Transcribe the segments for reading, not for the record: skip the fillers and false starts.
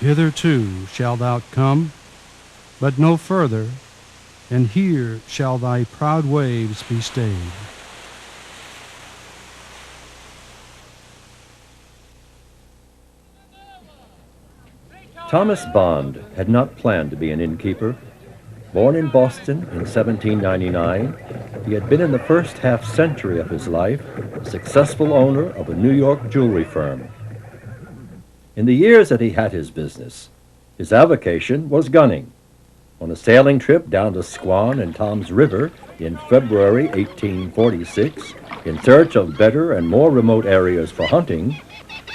Hitherto shalt thou come, but no further, and here shall thy proud waves be stayed. Thomas Bond had not planned to be an innkeeper. Born in Boston in 1799, he had been in the first half-century of his life a successful owner of a New York jewelry firm. In the years that he had his business, his avocation was gunning. On a sailing trip down to Squan and Tom's River in February 1846, in search of better and more remote areas for hunting,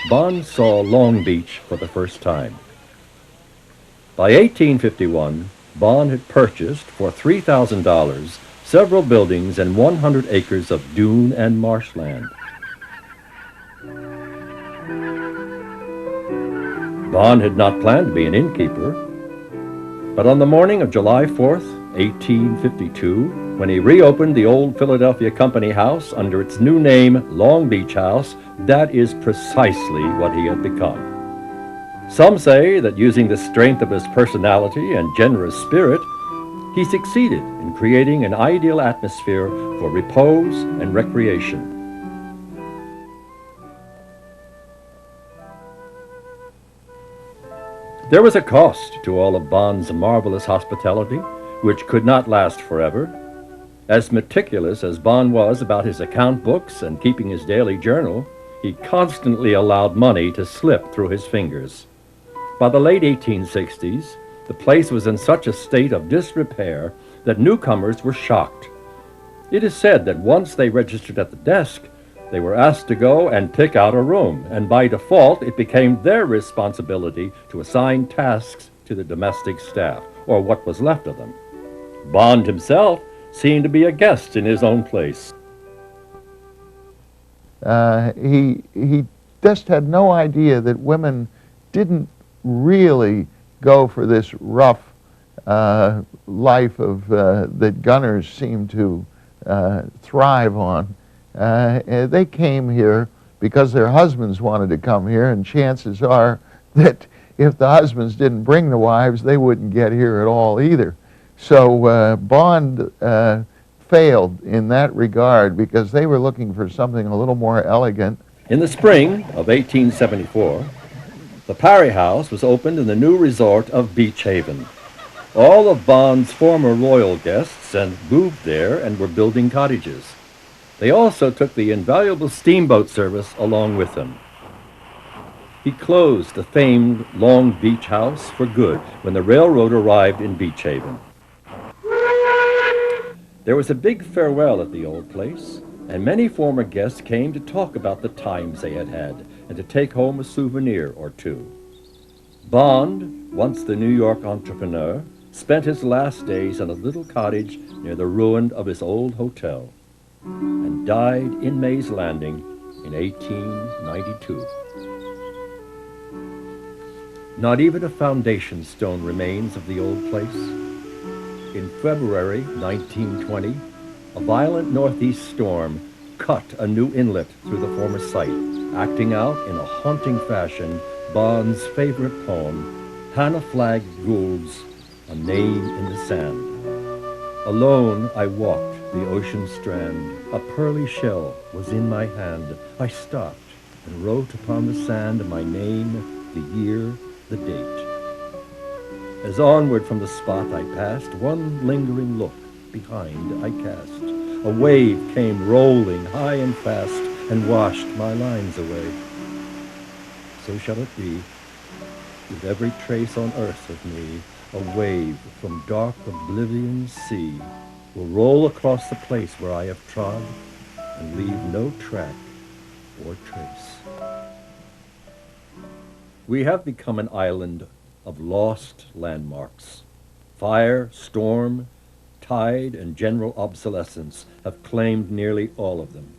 Bond saw Long Beach for the first time. By 1851, Bond had purchased for $3,000 several buildings and 100 acres of dune and marshland. Bond had not planned to be an innkeeper, but on the morning of July 4th, 1852, when he reopened the old Philadelphia Company House under its new name, Long Beach House, that is precisely what he had become. Some say that using the strength of his personality and generous spirit, he succeeded in creating an ideal atmosphere for repose and recreation. There was a cost to all of Bond's marvelous hospitality, which could not last forever. As meticulous as Bond was about his account books and keeping his daily journal, he constantly allowed money to slip through his fingers. By the late 1860s, the place was in such a state of disrepair that newcomers were shocked. It is said that once they registered at the desk, they were asked to go and pick out a room, and by default, it became their responsibility to assign tasks to the domestic staff, or what was left of them. Bond himself seemed to be a guest in his own place. He just had no idea that women didn't really go for this rough life of that gunners seem to thrive on. They came here because their husbands wanted to come here, and chances are that if the husbands didn't bring the wives, they wouldn't get here at all either. So Bond failed in that regard because they were looking for something a little more elegant. In the spring of 1874, the Parry House was opened in the new resort of Beach Haven. All of Bond's former royal guests had moved there and were building cottages. They also took the invaluable steamboat service along with them. He closed the famed Long Beach House for good when the railroad arrived in Beach Haven. There was a big farewell at the old place, and many former guests came to talk about the times they had had and to take home a souvenir or two. Bond, once the New York entrepreneur, spent his last days in a little cottage near the ruin of his old hotel and died in Mays Landing in 1892. Not even a foundation stone remains of the old place. In February 1920, a violent northeast storm cut a new inlet through the former site, acting out in a haunting fashion Bond's favorite poem, Hannah Flagg Gould's A Name in the Sand. Alone I walked the ocean strand, a pearly shell was in my hand. I stopped and wrote upon the sand my name, the year, the date. As onward from the spot I passed, one lingering look behind I cast. A wave came rolling high and fast and washed my lines away. So shall it be, with every trace on earth of me, a wave from dark oblivion's sea will roll across the place where I have trod and leave no track or trace. We have become an island of lost landmarks. Fire, storm, tide, and general obsolescence have claimed nearly all of them.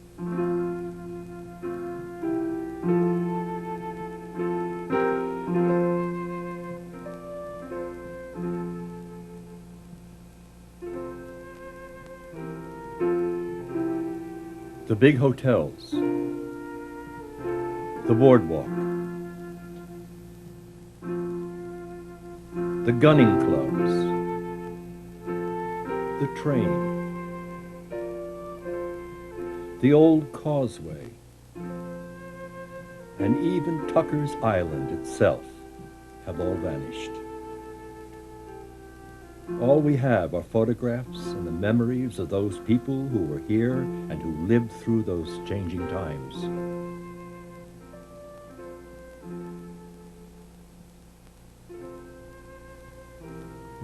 The big hotels, the boardwalk, the gunning clubs, the train, the old causeway, and even Tucker's Island itself have all vanished. All we have are photographs and the memories of those people who were here and who lived through those changing times.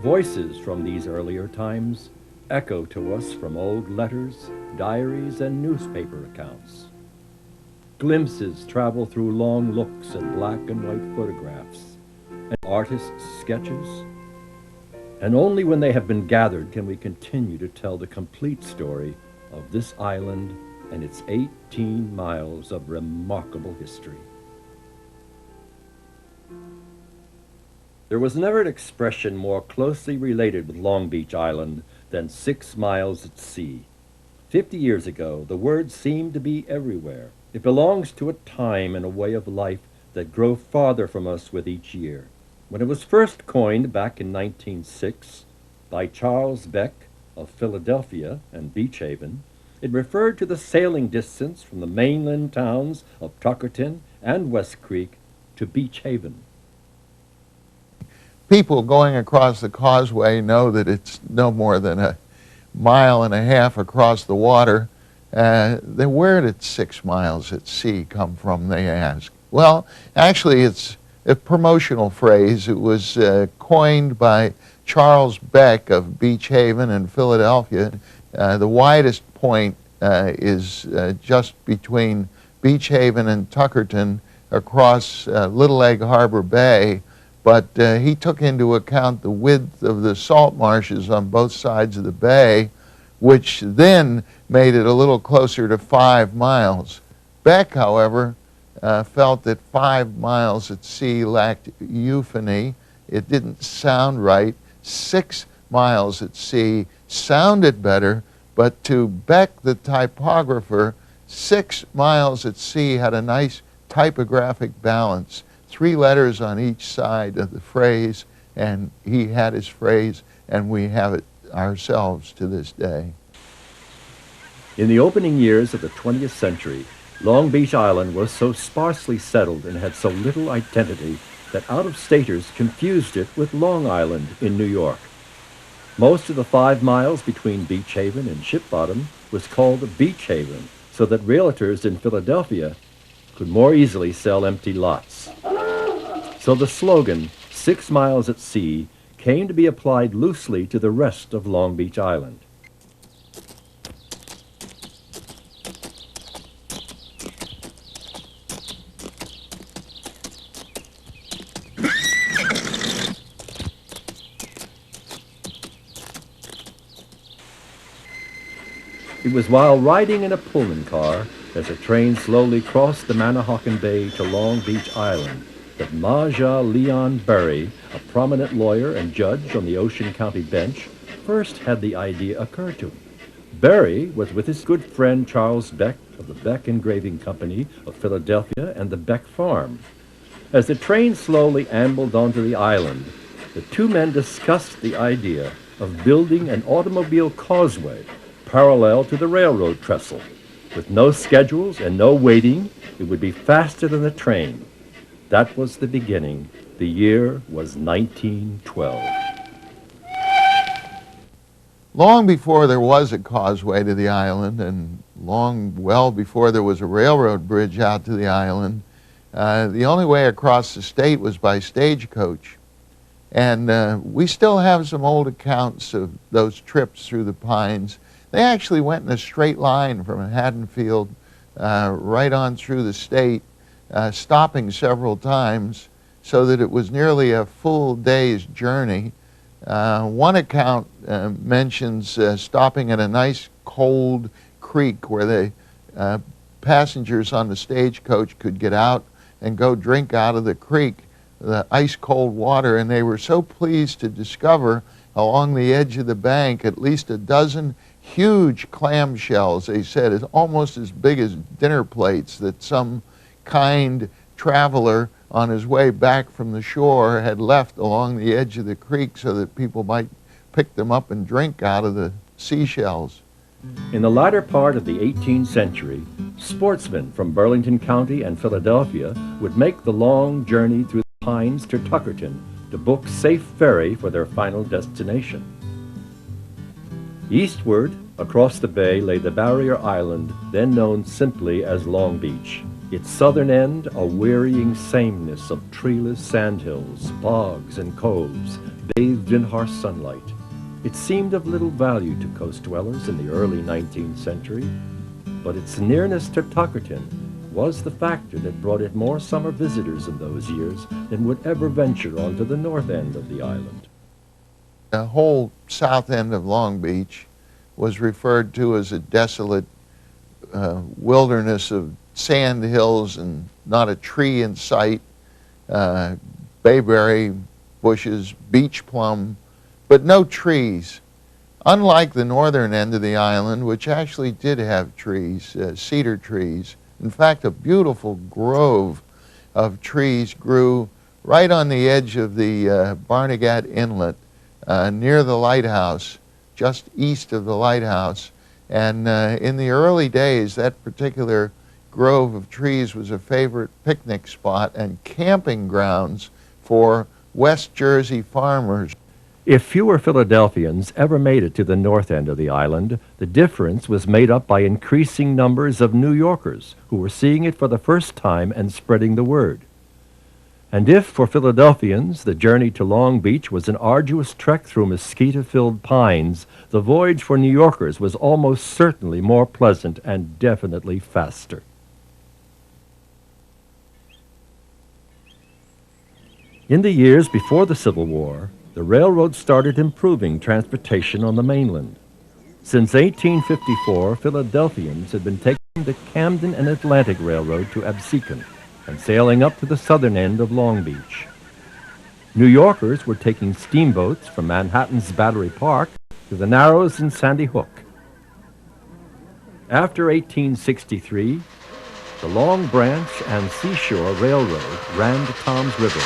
Voices from these earlier times echo to us from old letters, diaries, and newspaper accounts. Glimpses travel through long looks at black and white photographs and artists' sketches. And only when they have been gathered can we continue to tell the complete story of this island and its 18 miles of remarkable history. There was never an expression more closely related with Long Beach Island than 6 miles at sea. 50 years ago, the word seemed to be everywhere. It belongs to a time and a way of life that grow farther from us with each year. When it was first coined back in 1906 by Charles Beck of Philadelphia and Beach Haven, it referred to the sailing distance from the mainland towns of Tuckerton and West Creek to Beach Haven. People going across the causeway know that it's no more than a mile and a half across the water. Then where did 6 miles at sea come from, they ask? Well, actually, it's a promotional phrase. It was coined by Charles Beck of Beach Haven in Philadelphia. The widest point is just between Beach Haven and Tuckerton across Little Egg Harbor Bay, but he took into account the width of the salt marshes on both sides of the bay, which then made it a little closer to 5 miles. Beck, however, felt that 5 miles at sea lacked euphony. It didn't sound right. 6 miles at sea sounded better, but to Beck, the typographer, 6 miles at sea had a nice typographic balance. 3 letters on each side of the phrase, and he had his phrase, and we have it ourselves to this day. In the opening years of the 20th century, Long Beach Island was so sparsely settled and had so little identity that out-of-staters confused it with Long Island in New York. Most of the 5 miles between Beach Haven and Ship Bottom was called Beach Haven, so that realtors in Philadelphia could more easily sell empty lots. So the slogan, 6 miles at sea, came to be applied loosely to the rest of Long Beach Island. It was while riding in a Pullman car as the train slowly crossed the Manahawkin Bay to Long Beach Island that Majah Leon Berry, a prominent lawyer and judge on the Ocean County bench, first had the idea occur to him. Berry was with his good friend Charles Beck of the Beck Engraving Company of Philadelphia and the Beck Farm. As the train slowly ambled onto the island, the two men discussed the idea of building an automobile causeway parallel to the railroad trestle. With no schedules and no waiting, it would be faster than the train. That was the beginning. The year was 1912. Long before there was a causeway to the island, and well before there was a railroad bridge out to the island, the only way across the state was by stagecoach. And we still have some old accounts of those trips through the pines. They actually went in a straight line from Haddonfield right on through the state, stopping several times so that it was nearly a full day's journey. One account mentions stopping at a nice cold creek where the passengers on the stagecoach could get out and go drink out of the creek, the ice-cold water, and they were so pleased to discover along the edge of the bank at least a dozen huge clamshells, they said, is almost as big as dinner plates, that some kind traveler on his way back from the shore, had left along the edge of the creek so that people might pick them up and drink out of the seashells. In the latter part of the 18th century, sportsmen from Burlington County and Philadelphia would make the long journey through the pines to Tuckerton to book safe ferry for their final destination. Eastward, across the bay, lay the barrier island, then known simply as Long Beach. Its southern end, a wearying sameness of treeless sandhills, bogs, and coves, bathed in harsh sunlight. It seemed of little value to coast dwellers in the early 19th century, but its nearness to Tuckerton was the factor that brought it more summer visitors in those years than would ever venture onto the north end of the island. The whole south end of Long Beach was referred to as a desolate wilderness of sand hills and not a tree in sight, bayberry bushes, beach plum, but no trees. Unlike the northern end of the island, which actually did have trees, cedar trees. In fact, a beautiful grove of trees grew right on the edge of the Barnegat Inlet, near the lighthouse, just east of the lighthouse. And in the early days, that particular grove of trees was a favorite picnic spot and camping grounds for West Jersey farmers. If fewer Philadelphians ever made it to the north end of the island, the difference was made up by increasing numbers of New Yorkers who were seeing it for the first time and spreading the word. And if, for Philadelphians, the journey to Long Beach was an arduous trek through mosquito-filled pines, the voyage for New Yorkers was almost certainly more pleasant and definitely faster. In the years before the Civil War, the railroad started improving transportation on the mainland. Since 1854, Philadelphians had been taking the Camden and Atlantic Railroad to Absecon and sailing up to the southern end of Long Beach. New Yorkers were taking steamboats from Manhattan's Battery Park to the Narrows and Sandy Hook. After 1863, the Long Branch and Seashore Railroad ran to Toms River,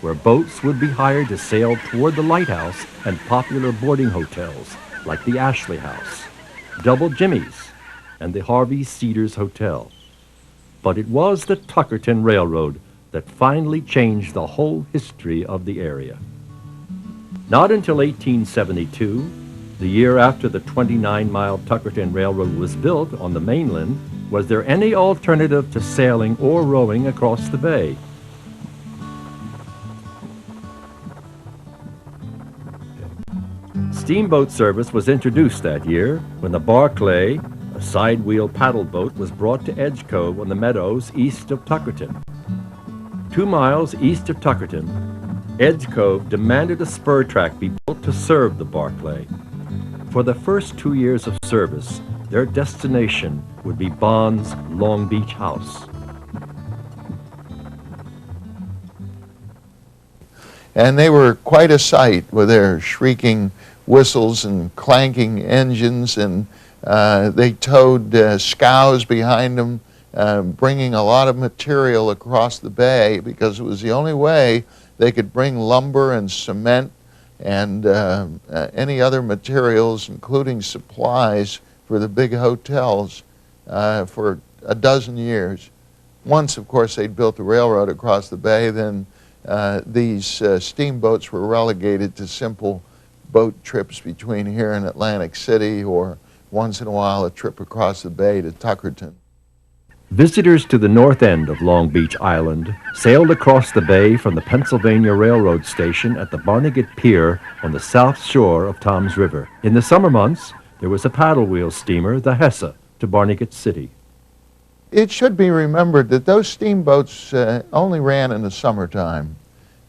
where boats would be hired to sail toward the lighthouse and popular boarding hotels like the Ashley House, Double Jimmy's, and the Harvey Cedars Hotel. But it was the Tuckerton Railroad that finally changed the whole history of the area. Not until 1872, the year after the 29-mile Tuckerton Railroad was built on the mainland, was there any alternative to sailing or rowing across the bay. Steamboat service was introduced that year when the Barclay, a side-wheel paddle boat, was brought to Edge Cove on the meadows east of Tuckerton. 2 miles east of Tuckerton, Edge Cove demanded a spur track be built to serve the Barclay. For the first 2 years of service, their destination would be Bond's Long Beach House. And they were quite a sight with their shrieking whistles and clanking engines, and they towed scows behind them, bringing a lot of material across the bay because it was the only way they could bring lumber and cement and any other materials, including supplies for the big hotels for a dozen years. Once, of course, they'd built the railroad across the bay, then these steamboats were relegated to simple boat trips between here and Atlantic City, or once in a while a trip across the bay to Tuckerton. Visitors to the north end of Long Beach Island sailed across the bay from the Pennsylvania Railroad station at the Barnegat Pier on the south shore of Toms River. In the summer months, there was a paddle wheel steamer, the Hesse, to Barnegat City. It should be remembered that those steamboats only ran in the summertime.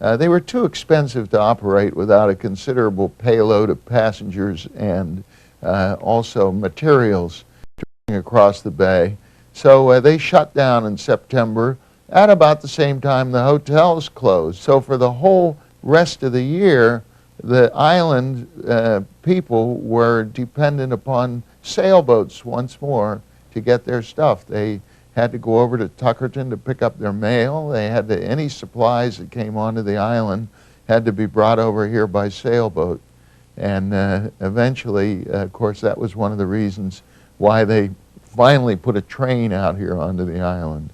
They were too expensive to operate without a considerable payload of passengers and also materials to bring across the bay. So they shut down in September at about the same time the hotels closed. So for the whole rest of the year, the island people were dependent upon sailboats once more to get their stuff. They had to go over to Tuckerton to pick up their mail. They had to, any supplies that came onto the island had to be brought over here by sailboat. And eventually, of course, that was one of the reasons why they finally put a train out here onto the island.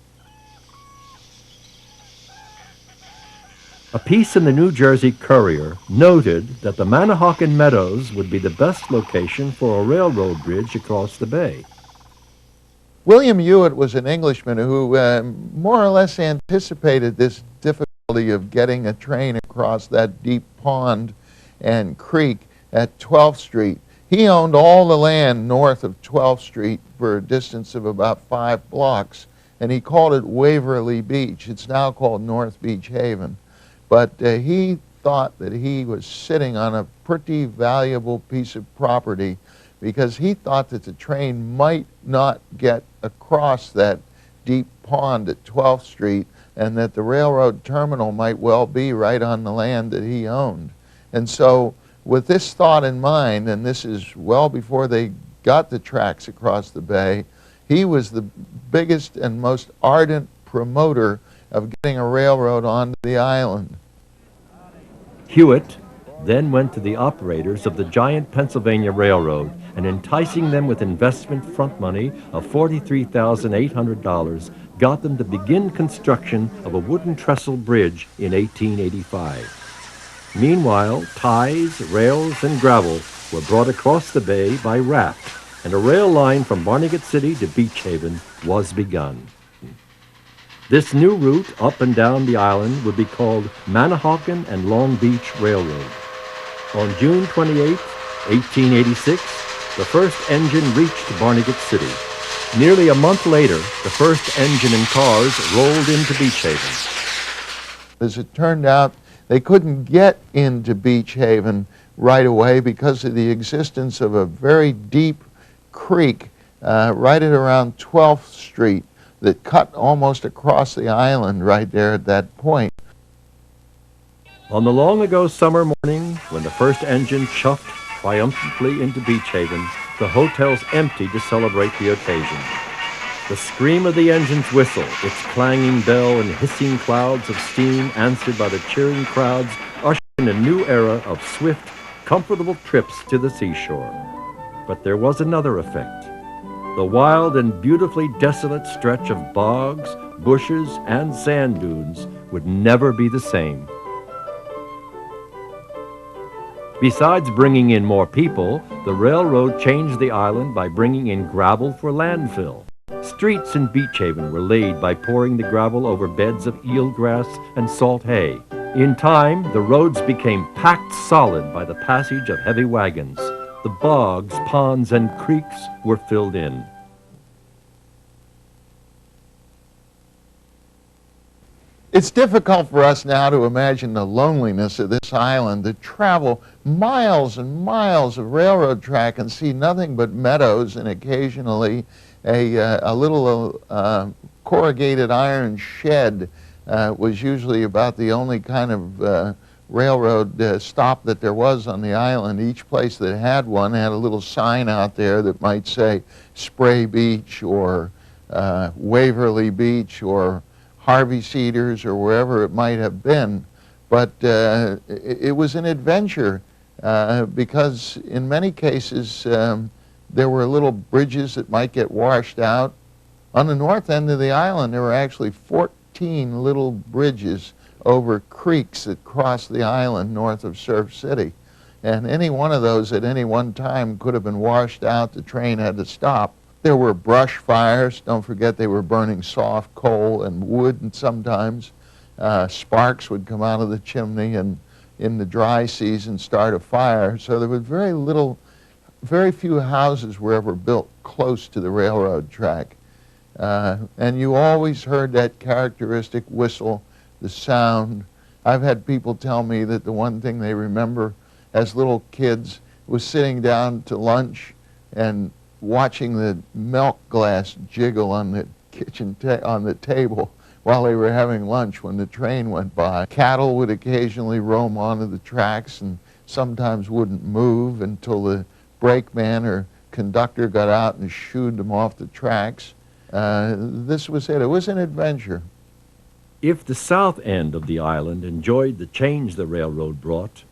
A piece in the New Jersey Courier noted that the Manahawkin Meadows would be the best location for a railroad bridge across the bay. William Hewitt was an Englishman who more or less anticipated this difficulty of getting a train across that deep pond and creek at 12th Street. He owned all the land north of 12th Street for a distance of about 5 blocks, and he called it Waverly Beach. It's now called North Beach Haven. But he thought that he was sitting on a pretty valuable piece of property because he thought that the train might not get across that deep pond at 12th Street and that the railroad terminal might well be right on the land that he owned. And so with this thought in mind, and this is well before they got the tracks across the bay, he was the biggest and most ardent promoter of getting a railroad onto the island. Hewitt then went to the operators of the giant Pennsylvania Railroad and, enticing them with investment front money of $43,800, got them to begin construction of a wooden trestle bridge in 1885. Meanwhile, ties, rails, and gravel were brought across the bay by raft, and a rail line from Barnegat City to Beach Haven was begun. This new route up and down the island would be called Manahawkin and Long Beach Railroad. On June 28, 1886, the first engine reached Barnegat City. Nearly a month later, the first engine and cars rolled into Beach Haven. As it turned out, they couldn't get into Beach Haven right away because of the existence of a very deep creek right at around 12th Street that cut almost across the island right there at that point. On the long-ago summer morning, when the first engine chuffed triumphantly into Beach Haven, the hotel's empty to celebrate the occasion. The scream of the engine's whistle, its clanging bell, and hissing clouds of steam answered by the cheering crowds ushered in a new era of swift, comfortable trips to the seashore. But there was another effect. The wild and beautifully desolate stretch of bogs, bushes, and sand dunes would never be the same. Besides bringing in more people, the railroad changed the island by bringing in gravel for landfill. Streets in Beach Haven were laid by pouring the gravel over beds of eelgrass and salt hay. In time, the roads became packed solid by the passage of heavy wagons. The bogs, ponds, and creeks were filled in. It's difficult for us now to imagine the loneliness of this island, to travel miles and miles of railroad track and see nothing but meadows and occasionally a little corrugated iron shed was usually about the only kind of railroad stop that there was on the island. Each place that had one had a little sign out there that might say Spray Beach or Waverly Beach or Harvey Cedars or wherever it might have been. But it was an adventure because in many cases there were little bridges that might get washed out. On the north end of the island there were actually 14 little bridges over creeks that crossed the island north of Surf City. And any one of those at any one time could have been washed out. The train had to stop. There were brush fires. Don't forget they were burning soft coal and wood, and sometimes sparks would come out of the chimney and in the dry season start a fire. So there was very few houses were ever built close to the railroad track. And you always heard that characteristic whistle, the sound. I've had people tell me that the one thing they remember as little kids was sitting down to lunch and watching the milk glass jiggle on the on the table while they were having lunch when the train went by. Cattle would occasionally roam onto the tracks and sometimes wouldn't move until the brakeman or conductor got out and shooed them off the tracks. This was it. It was an adventure. If the south end of the island enjoyed the change the railroad brought,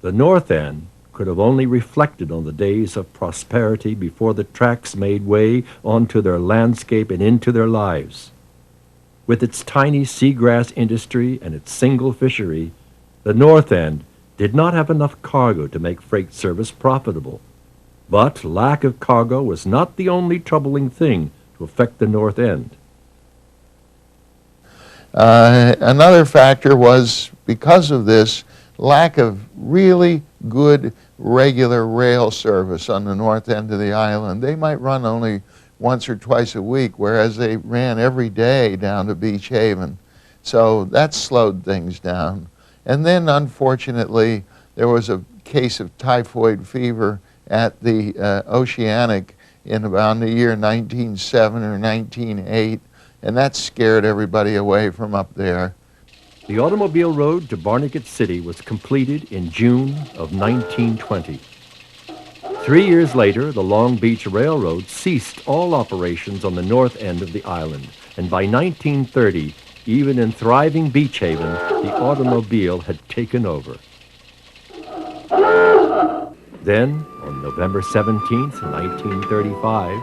the north end could have only reflected on the days of prosperity before the tracks made way onto their landscape and into their lives. With its tiny seagrass industry and its single fishery, the north end did not have enough cargo to make freight service profitable. But lack of cargo was not the only troubling thing to affect the north end. Another factor was, because of this, lack of really good regular rail service on the north end of the island. They might run only once or twice a week, whereas they ran every day down to Beach Haven. So that slowed things down. And then, unfortunately, there was a case of typhoid fever at the Oceanic in about the year 1907 or 1908, and that scared everybody away from up there. The automobile road to Barnegat City was completed in June of 1920. 3 years later, the Long Beach Railroad ceased all operations on the north end of the island, and by 1930, even in thriving Beach Haven, the automobile had taken over. Then, on November 17, 1935,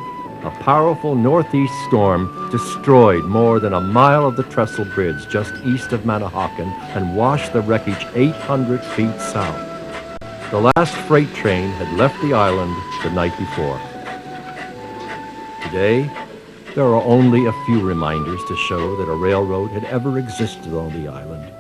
a powerful northeast storm destroyed more than a mile of the trestle bridge just east of Manahawkin and washed the wreckage 800 feet south. The last freight train had left the island the night before. Today, there are only a few reminders to show that a railroad had ever existed on the island.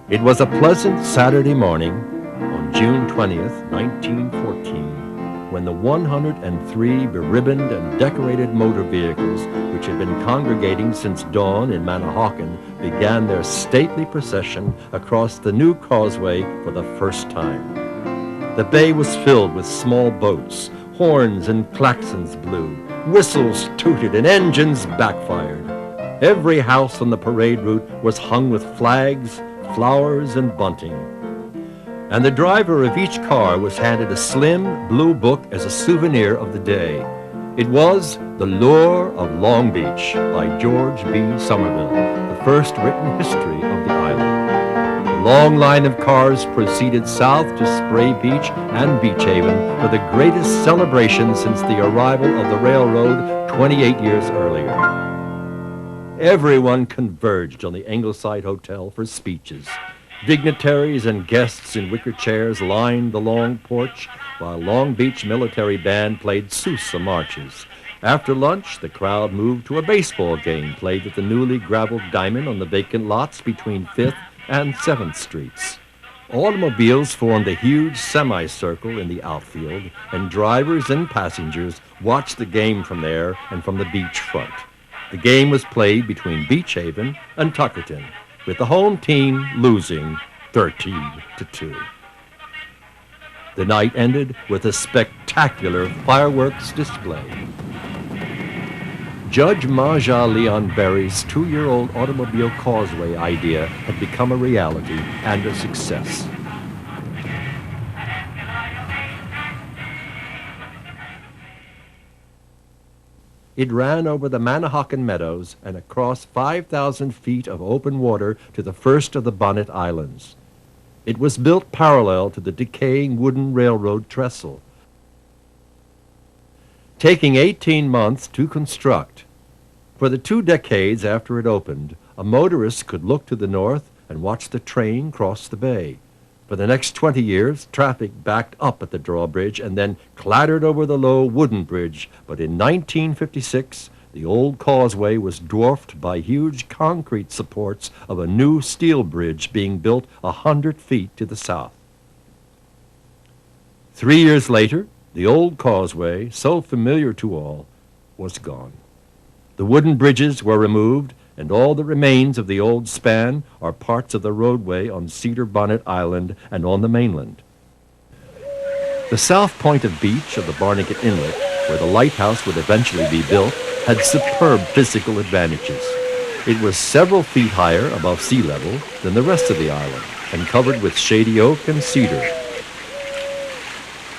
It was a pleasant Saturday morning on June 20th, 1914, when the 103 beribboned and decorated motor vehicles which had been congregating since dawn in Manahawkin began their stately procession across the new causeway for the first time. The bay was filled with small boats. Horns and klaxons blew, whistles tooted, and engines backfired. Every house on the parade route was hung with flags, flowers, and bunting. And the driver of each car was handed a slim blue book as a souvenir of the day. It was The Lure of Long Beach by George B. Somerville, the first written history of the island. The long line of cars proceeded south to Spray Beach and Beach Haven for the greatest celebration since the arrival of the railroad 28 years earlier. Everyone converged on the Ingleside Hotel for speeches. Dignitaries and guests in wicker chairs lined the long porch while Long Beach Military Band played Sousa marches. After lunch, the crowd moved to a baseball game played at the newly graveled diamond on the vacant lots between 5th and 7th Streets. Automobiles formed a huge semicircle in the outfield, and drivers and passengers watched the game from there and from the beach front. The game was played between Beach Haven and Tuckerton, with the home team losing 13-2. The night ended with a spectacular fireworks display. Judge Maja Leon Berry's 2-year-old automobile causeway idea had become a reality and a success. It ran over the Manahawkin Meadows and across 5,000 feet of open water to the first of the Bonnet Islands. It was built parallel to the decaying wooden railroad trestle, taking 18 months to construct. For the 2 decades after it opened, a motorist could look to the north and watch the train cross the bay. For the next 20 years, traffic backed up at the drawbridge and then clattered over the low wooden bridge. But in 1956, the old causeway was dwarfed by huge concrete supports of a new steel bridge being built 100 feet to the south. 3 years later, the old causeway, so familiar to all, was gone. The wooden bridges were removed, and all that remains of the old span are parts of the roadway on Cedar Bonnet Island and on the mainland. The south point of beach of the Barnegat Inlet, where the lighthouse would eventually be built, had superb physical advantages. It was several feet higher above sea level than the rest of the island and covered with shady oak and cedar.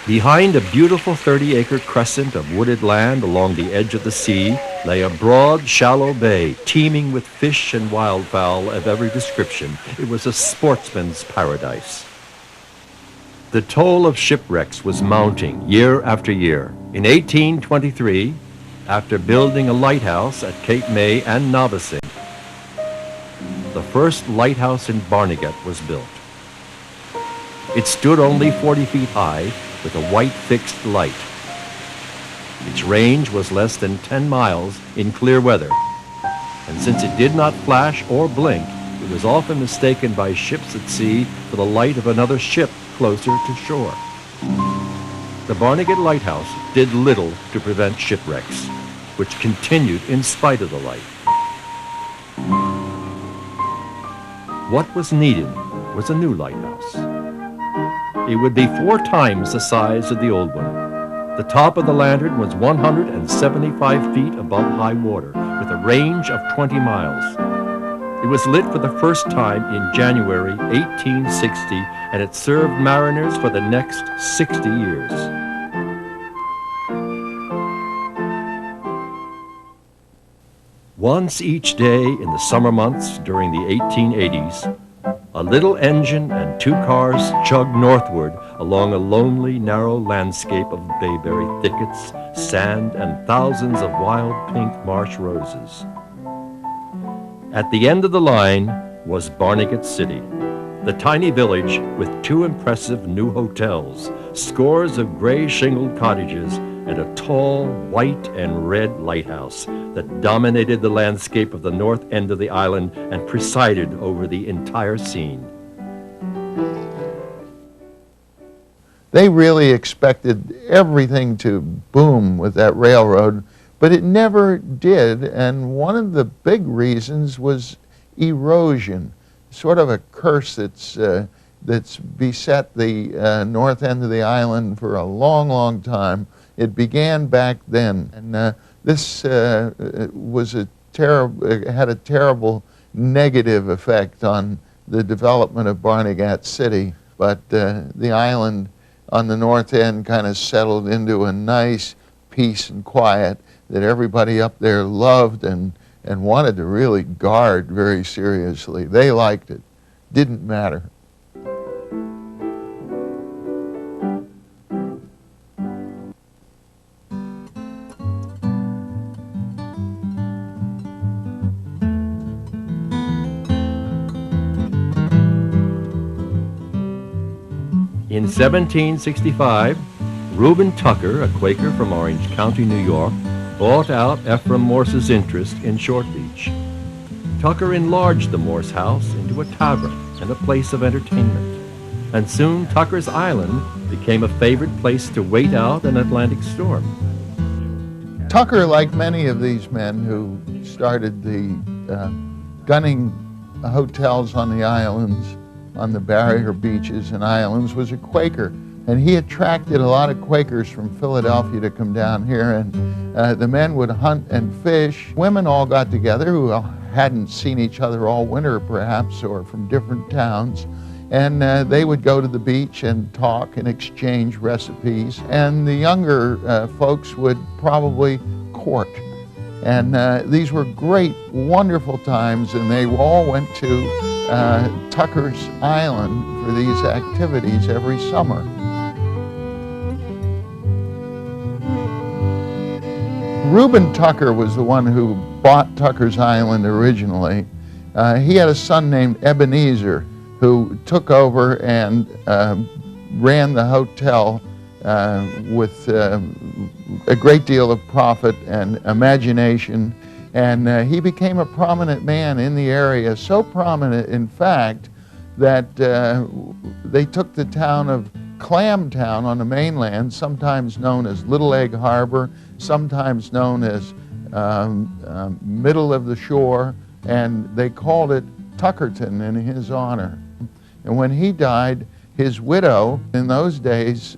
Behind a beautiful 30-acre crescent of wooded land along the edge of the sea lay a broad, shallow bay teeming with fish and wildfowl of every description. It was a sportsman's paradise. The toll of shipwrecks was mounting year after year. In 1823, after building a lighthouse at Cape May and Navesink, the first lighthouse in Barnegat was built. It stood only 40 feet high with a white fixed light. Its range was less than 10 miles in clear weather, and since it did not flash or blink, it was often mistaken by ships at sea for the light of another ship closer to shore. The Barnegat Lighthouse did little to prevent shipwrecks, which continued in spite of the light. What was needed was a new lighthouse. It would be 4 times the size of the old one. The top of the lantern was 175 feet above high water, with a range of 20 miles. It was lit for the first time in January 1860, and it served mariners for the next 60 years. Once each day in the summer months during the 1880s, a little engine and 2 cars chugged northward along a lonely, narrow landscape of bayberry thickets, sand, and thousands of wild pink marsh roses. At the end of the line was Barnegat City, the tiny village with 2 impressive new hotels, scores of gray shingled cottages, and a tall white and red lighthouse that dominated the landscape of the north end of the island and presided over the entire scene. They really expected everything to boom with that railroad, but it never did, and one of the big reasons was erosion, sort of a curse that's beset the north end of the island for a long, long time. It began back then, and this was had a terrible negative effect on the development of Barnegat City. But the island on the north end kind of settled into a nice peace and quiet that everybody up there loved and wanted to really guard very seriously. They liked it. Didn't matter. In 1765, Reuben Tucker, a Quaker from Orange County, New York, bought out Ephraim Morse's interest in Short Beach. Tucker enlarged the Morse house into a tavern and a place of entertainment, and soon Tucker's Island became a favorite place to wait out an Atlantic storm. Tucker, like many of these men who started the gunning hotels on the islands, on the barrier beaches and islands, was a Quaker, and he attracted a lot of Quakers from Philadelphia to come down here, and the men would hunt and fish. Women all got together who hadn't seen each other all winter perhaps, or from different towns, and they would go to the beach and talk and exchange recipes, and the younger folks would probably court. And these were great, wonderful times, and they all went to Tucker's Island for these activities every summer. Reuben Tucker was the one who bought Tucker's Island originally. He had a son named Ebenezer who took over and ran the hotel with a great deal of profit and imagination, and he became a prominent man in the area, so prominent in fact that they took the town of Clamtown on the mainland, sometimes known as Little Egg Harbor, sometimes known as middle of the shore, and they called it Tuckerton in his honor. And when he died, his widow, in those days,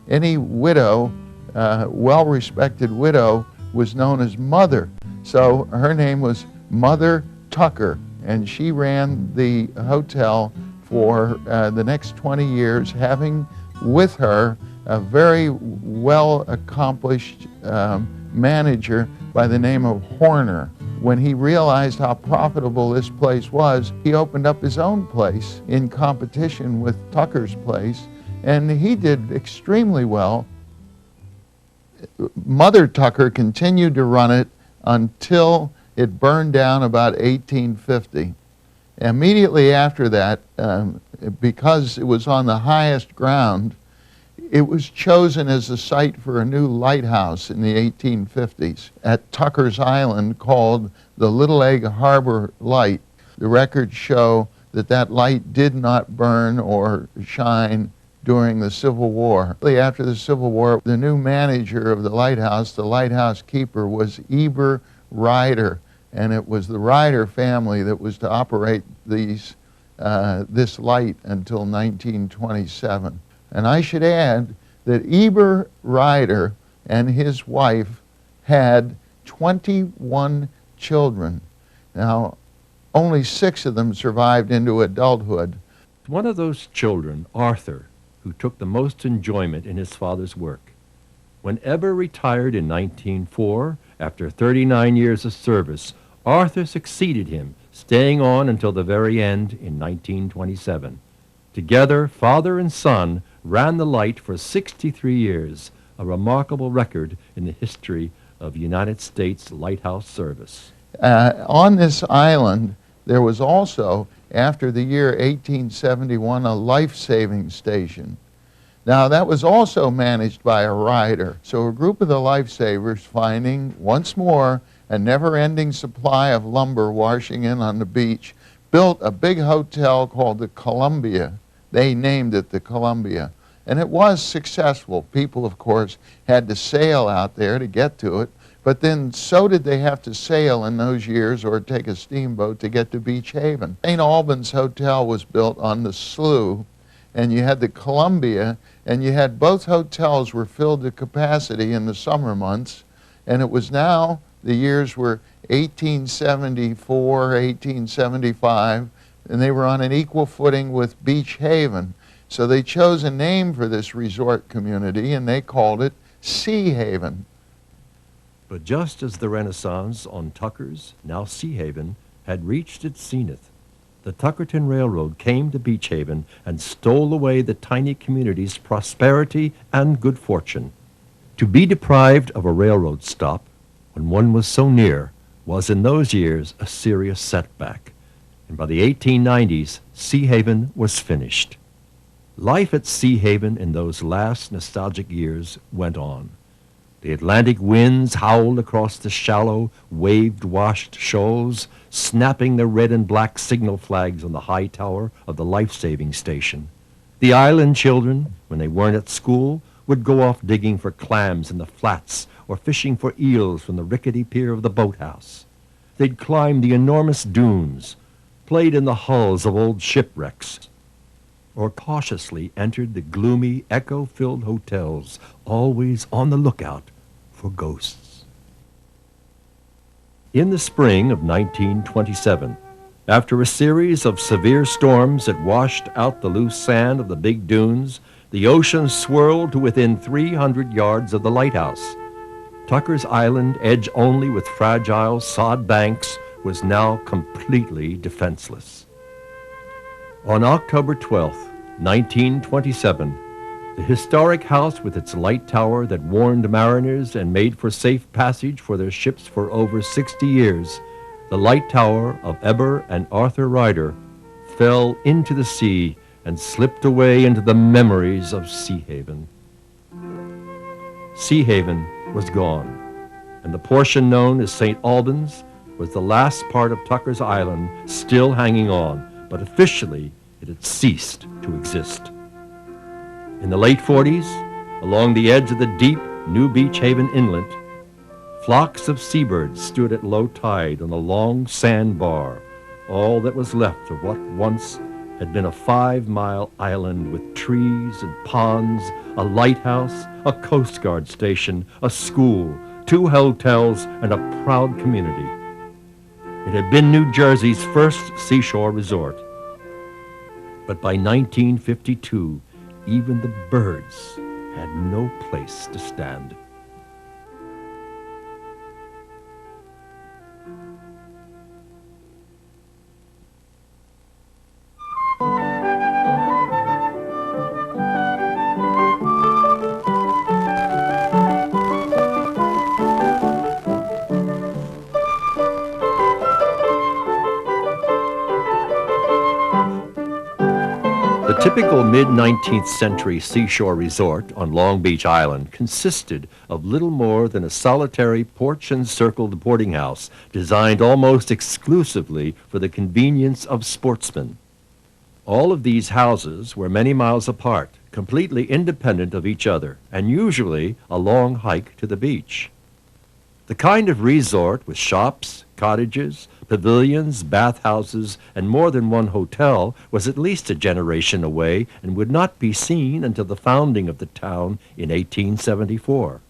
any widow, well-respected widow, was known as Mother. So her name was Mother Tucker, and she ran the hotel for the next 20 years, having with her a very well-accomplished manager by the name of Horner. When he realized how profitable this place was, he opened up his own place in competition with Tucker's place, and he did extremely well. Mother Tucker continued to run it until it burned down about 1850. Immediately after that, because it was on the highest ground, it was chosen as the site for a new lighthouse in the 1850s at Tucker's Island called the Little Egg Harbor Light. The records show that that light did not burn or shine during the Civil War. After the Civil War, the new manager of the lighthouse keeper, was Eber Ryder, and it was the Ryder family that was to operate this light until 1927. And I should add that Eber Ryder and his wife had 21 children. Now, only 6 of them survived into adulthood. One of those children, Arthur, who took the most enjoyment in his father's work. When Eber retired in 1904, after 39 years of service, Arthur succeeded him, staying on until the very end in 1927. Together, father and son ran the light for 63 years, a remarkable record in the history of United States lighthouse service. On this island, there was also, after the year 1871, a life-saving station. Now, that was also managed by a Ryder. So a group of the lifesavers, finding once more a never-ending supply of lumber washing in on the beach, built a big hotel called the Columbia. They named it the Columbia. And it was successful. People, of course, had to sail out there to get to it. But then so did they have to sail in those years or take a steamboat to get to Beach Haven. St. Albans Hotel was built on the slough, and you had the Columbia, and you had both hotels were filled to capacity in the summer months. And it was now, the years were 1874, 1875, and they were on an equal footing with Beach Haven. So they chose a name for this resort community, and they called it Sea Haven. But just as the Renaissance on Tucker's, now Sea Haven, had reached its zenith, the Tuckerton Railroad came to Beach Haven and stole away the tiny community's prosperity and good fortune. To be deprived of a railroad stop when one was so near was in those years a serious setback. And by the 1890s, Sea Haven was finished. Life at Sea Haven in those last nostalgic years went on. The Atlantic winds howled across the shallow, wave-washed shoals, snapping the red and black signal flags on the high tower of the life-saving station. The island children, when they weren't at school, would go off digging for clams in the flats or fishing for eels from the rickety pier of the boathouse. They'd climb the enormous dunes, played in the hulls of old shipwrecks, or cautiously entered the gloomy, echo-filled hotels, always on the lookout for ghosts. In the spring of 1927, after a series of severe storms that washed out the loose sand of the big dunes, the ocean swirled to within 300 yards of the lighthouse. Tucker's Island, edged only with fragile sod banks, was now completely defenseless. On October 12, 1927, the historic house with its light tower that warned mariners and made for safe passage for their ships for over 60 years, the light tower of Eber and Arthur Ryder, fell into the sea and slipped away into the memories of Sea Haven. Sea Haven was gone, and the portion known as St. Albans was the last part of Tucker's Island still hanging on, but officially it had ceased to exist. In the late 40s, along the edge of the deep New Beach Haven Inlet, flocks of seabirds stood at low tide on a long sandbar, all that was left of what once had been a 5-mile island with trees and ponds, a lighthouse, a Coast Guard station, a school, 2 hotels, and a proud community. It had been New Jersey's first seashore resort. But by 1952, even the birds had no place to stand. The typical mid-19th century seashore resort on Long Beach Island consisted of little more than a solitary porch-encircled boarding house designed almost exclusively for the convenience of sportsmen. All of these houses were many miles apart, completely independent of each other, and usually a long hike to the beach. The kind of resort with shops, cottages, pavilions, bathhouses, and more than one hotel was at least a generation away and would not be seen until the founding of the town in 1874.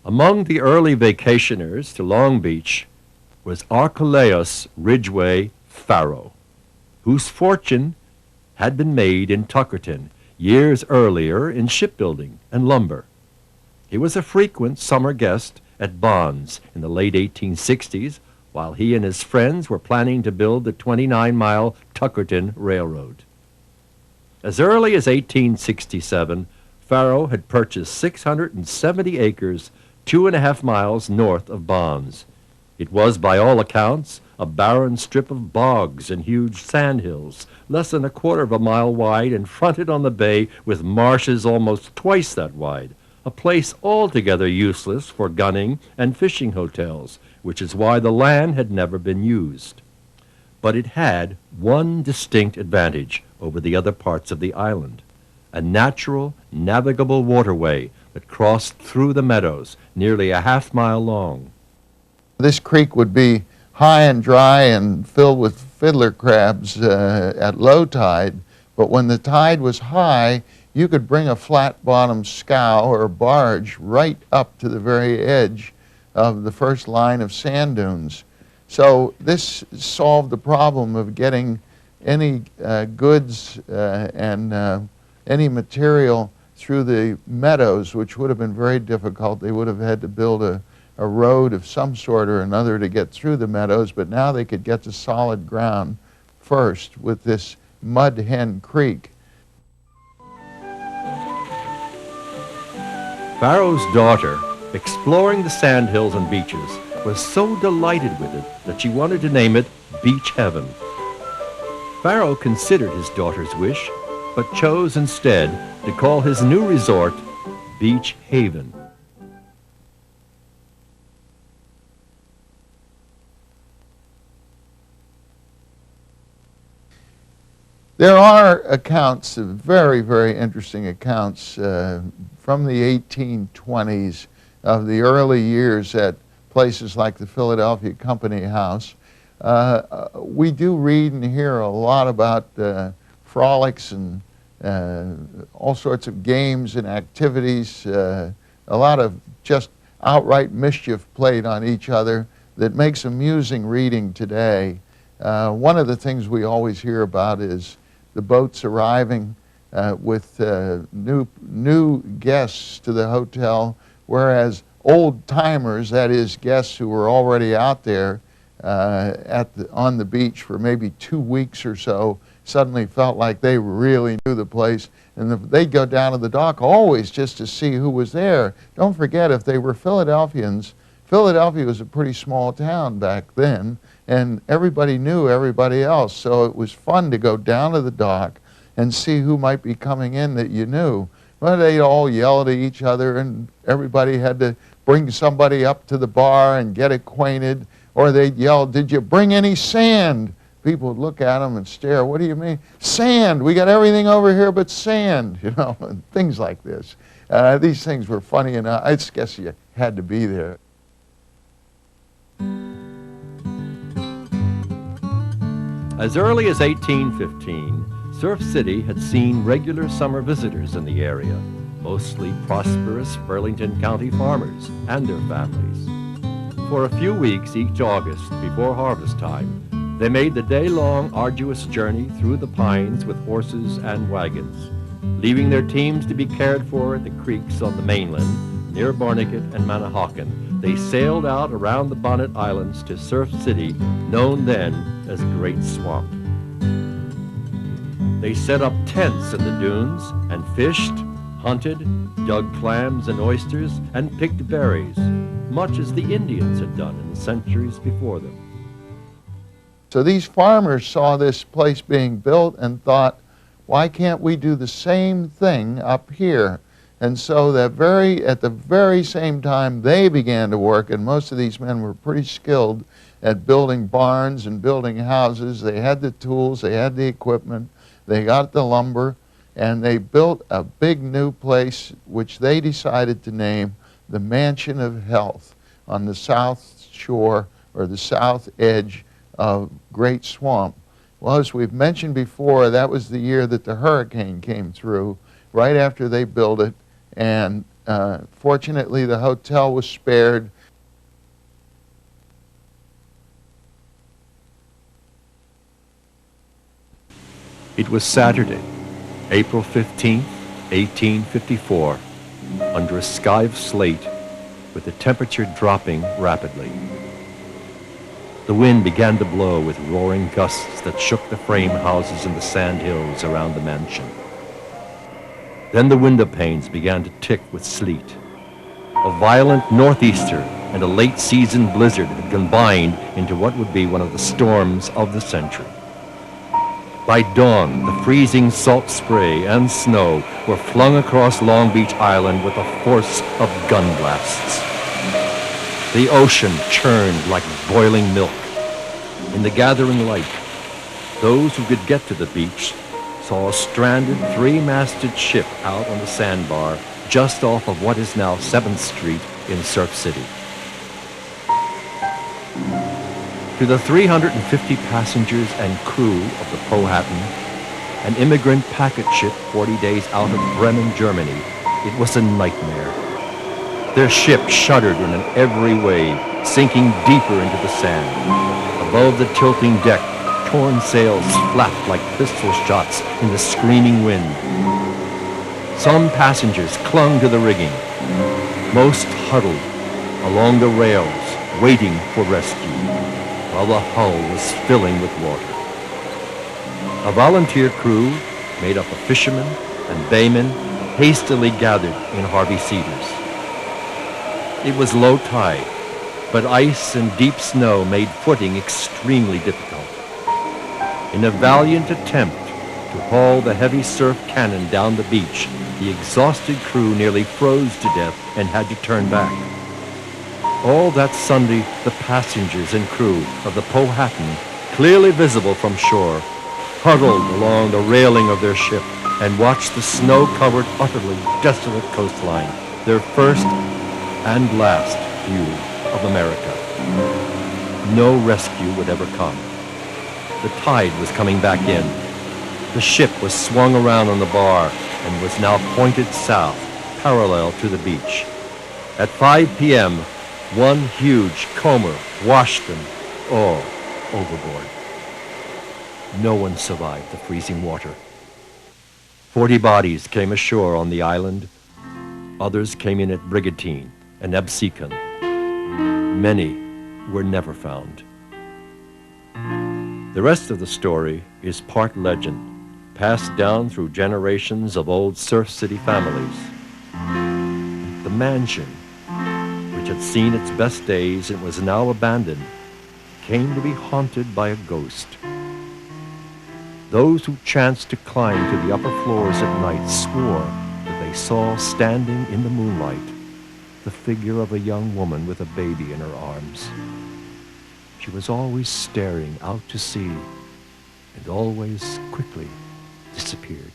Among the early vacationers to Long Beach was Archelaus Ridgway Farrow, whose fortune had been made in Tuckerton years earlier in shipbuilding and lumber. He was a frequent summer guest at Bonds in the late 1860s, while he and his friends were planning to build the 29-mile Tuckerton Railroad. As early as 1867, Farrow had purchased 670 acres 2.5 miles north of Bonds. It was, by all accounts, a barren strip of bogs and huge sandhills, less than 1/4 mile wide and fronted on the bay with marshes almost twice that wide, a place altogether useless for gunning and fishing hotels, which is why the land had never been used. But it had one distinct advantage over the other parts of the island: a natural, navigable waterway that crossed through the meadows, nearly 1/2 mile long. This creek would be high and dry and filled with fiddler crabs at low tide, but when the tide was high, you could bring a flat-bottomed scow or barge right up to the very edge of the first line of sand dunes. So this solved the problem of getting any goods and any material through the meadows, which would have been very difficult. They would have had to build a road of some sort or another to get through the meadows, but now they could get to solid ground first with this Mud Hen Creek. Farrow's daughter, exploring the sandhills and beaches, was so delighted with it that she wanted to name it Beach Heaven. Farrow considered his daughter's wish, but chose instead to call his new resort Beach Haven. There are accounts, very, very interesting accounts from the 1820s of the early years at places like the Philadelphia Company House. We do read and hear a lot about frolics and all sorts of games and activities, a lot of just outright mischief played on each other that makes amusing reading today. One of the things we always hear about is the boats arriving with new guests to the hotel, whereas old-timers, that is guests who were already out there on the beach for maybe 2 weeks or so, suddenly felt like they really knew the place, and they'd go down to the dock always just to see who was there. Don't forget, if they were Philadelphians, Philadelphia was a pretty small town back then, and everybody knew everybody else, so it was fun to go down to the dock and see who might be coming in that you knew. Well, they'd all yell at each other, and everybody had to bring somebody up to the bar and get acquainted, or they'd yell, "Did you bring any sand?" People would look at them and stare. "What do you mean?" "Sand! We got everything over here but sand," you know, and things like this. These things were funny, and I guess you had to be there. As early as 1815, Surf City had seen regular summer visitors in the area, mostly prosperous Burlington County farmers and their families. For a few weeks each August before harvest time, they made the day-long arduous journey through the pines with horses and wagons, leaving their teams to be cared for at the creeks on the mainland near Barnegat and Manahawkin. They sailed out around the Bonnet Islands to Surf City, known then as Great Swamp. They set up tents in the dunes and fished, hunted, dug clams and oysters, and picked berries, much as the Indians had done in the centuries before them. So these farmers saw this place being built and thought, why can't we do the same thing up here? And so at the very same time they began to work, and most of these men were pretty skilled at building barns and building houses. They had the tools, they had the equipment, they got the lumber, and they built a big new place which they decided to name the Mansion of Health on the south shore or the south edge of Great Swamp. Well, as we've mentioned before, that was the year that the hurricane came through, right after they built it, and fortunately the hotel was spared. It was Saturday, April 15th, 1854, under a sky of slate, with the temperature dropping rapidly. The wind began to blow with roaring gusts that shook the frame houses in the sand hills around the mansion. Then the window panes began to tick with sleet. A violent northeaster and a late-season blizzard had combined into what would be one of the storms of the century. By dawn, the freezing salt spray and snow were flung across Long Beach Island with the force of gun blasts. The ocean churned like boiling milk. In the gathering light, those who could get to the beach saw a stranded three-masted ship out on the sandbar just off of what is now 7th Street in Surf City. To the 350 passengers and crew of the Powhatan, an immigrant packet ship 40 days out of Bremen, Germany, it was a nightmare. Their ship shuddered in every wave, sinking deeper into the sand. Above the tilting deck, torn sails flapped like pistol shots in the screaming wind. Some passengers clung to the rigging. Most huddled along the rails, waiting for rescue, while the hull was filling with water. A volunteer crew, made up of fishermen and baymen, hastily gathered in Harvey Cedars. It was low tide, but ice and deep snow made footing extremely difficult. In a valiant attempt to haul the heavy surf cannon down the beach, the exhausted crew nearly froze to death and had to turn back. All that Sunday, the passengers and crew of the Powhatan, clearly visible from shore, huddled along the railing of their ship and watched the snow-covered, utterly desolate coastline, their first and last view of America. No rescue would ever come. The tide was coming back in. The ship was swung around on the bar and was now pointed south, parallel to the beach. At 5 p.m., one huge comber washed them all overboard. No one survived the freezing water. 40 bodies came ashore on the island. Others came in at Brigantine and Absecon. Many were never found. The rest of the story is part legend, passed down through generations of old Surf City families. The mansion, which had seen its best days and was now abandoned, came to be haunted by a ghost. Those who chanced to climb to the upper floors at night swore that they saw standing in the moonlight the figure of a young woman with a baby in her arms. She was always staring out to sea and always quickly disappeared.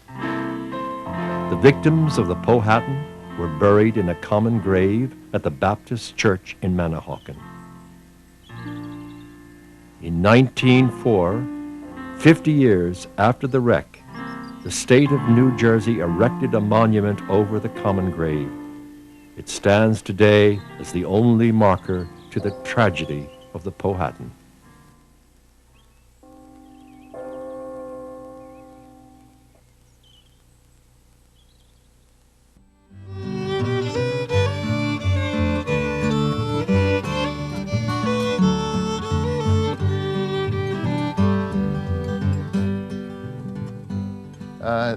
The victims of the Powhatan were buried in a common grave at the Baptist Church in Manahawkin. In 1904, 50 years after the wreck, the state of New Jersey erected a monument over the common grave. It stands today as the only marker to the tragedy of the Powhatan.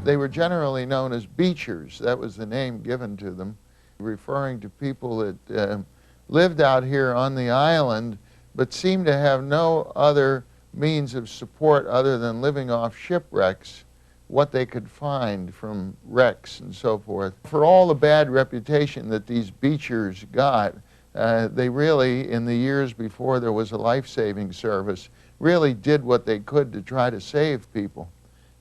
They were generally known as beachers. That was the name given to them, referring to people that lived out here on the island but seemed to have no other means of support other than living off shipwrecks, what they could find from wrecks and so forth. For all the bad reputation that these beachers got, they really, in the years before there was a life-saving service, really did what they could to try to save people.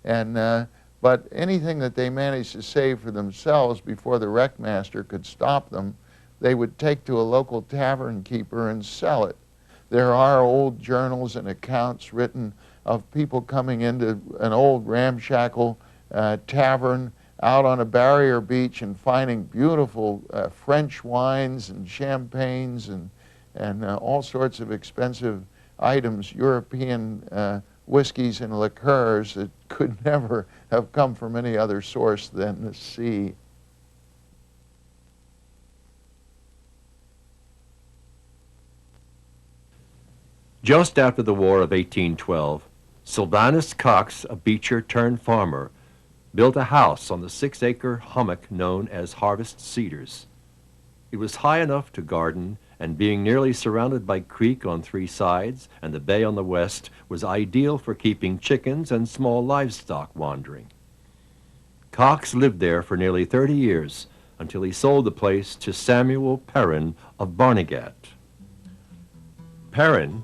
And but anything that they managed to save for themselves before the wreck master could stop them, they would take to a local tavern keeper and sell it. There are old journals and accounts written of people coming into an old ramshackle tavern out on a barrier beach and finding beautiful French wines and champagnes and all sorts of expensive items, European whiskeys and liqueurs that could never have come from any other source than the sea. Just after the War of 1812, Sylvanus Cox, a beacher turned farmer, built a house on the 6-acre hummock known as Harvest Cedars. It was high enough to garden, and being nearly surrounded by creek on 3 sides and the bay on the west, was ideal for keeping chickens and small livestock wandering. Cox lived there for nearly 30 years until he sold the place to Samuel Perrin of Barnegat. Perrin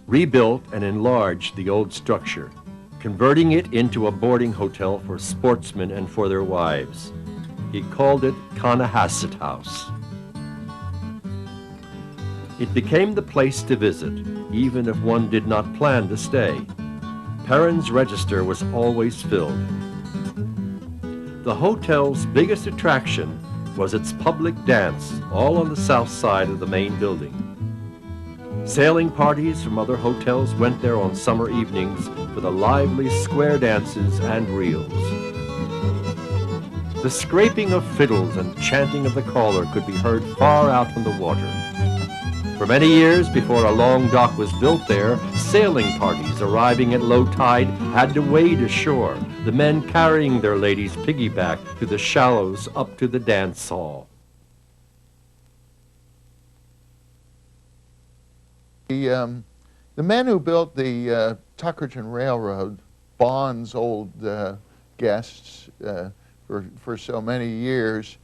rebuilt and enlarged the old structure, converting it into a boarding hotel for sportsmen and for their wives. He called it Conahasset House. It became the place to visit, even if one did not plan to stay. Perrin's register was always filled. The hotel's biggest attraction was its public dance, all on the south side of the main building. Sailing parties from other hotels went there on summer evenings for the lively square dances and reels. The scraping of fiddles and chanting of the caller could be heard far out on the water. For many years before a long dock was built there, sailing parties arriving at low tide had to wade ashore, the men carrying their ladies piggyback to the shallows up to the dance hall. The men who built the Tuckerton Railroad, Bond's old guests for so many years,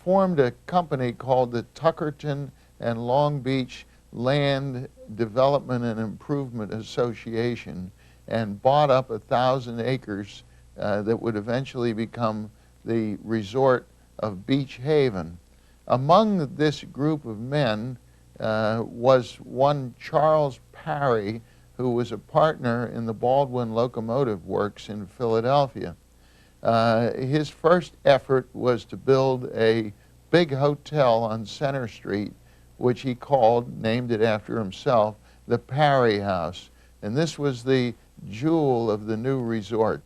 formed a company called the Tuckerton and Long Beach Land Development and Improvement Association and bought up 1,000 acres that would eventually become the resort of Beach Haven. Among this group of men was one Charles Parry, who was a partner in the Baldwin Locomotive Works in Philadelphia. His first effort was to build a big hotel on Center Street, which he named it after himself, the Parry House. And this was the jewel of the new resort.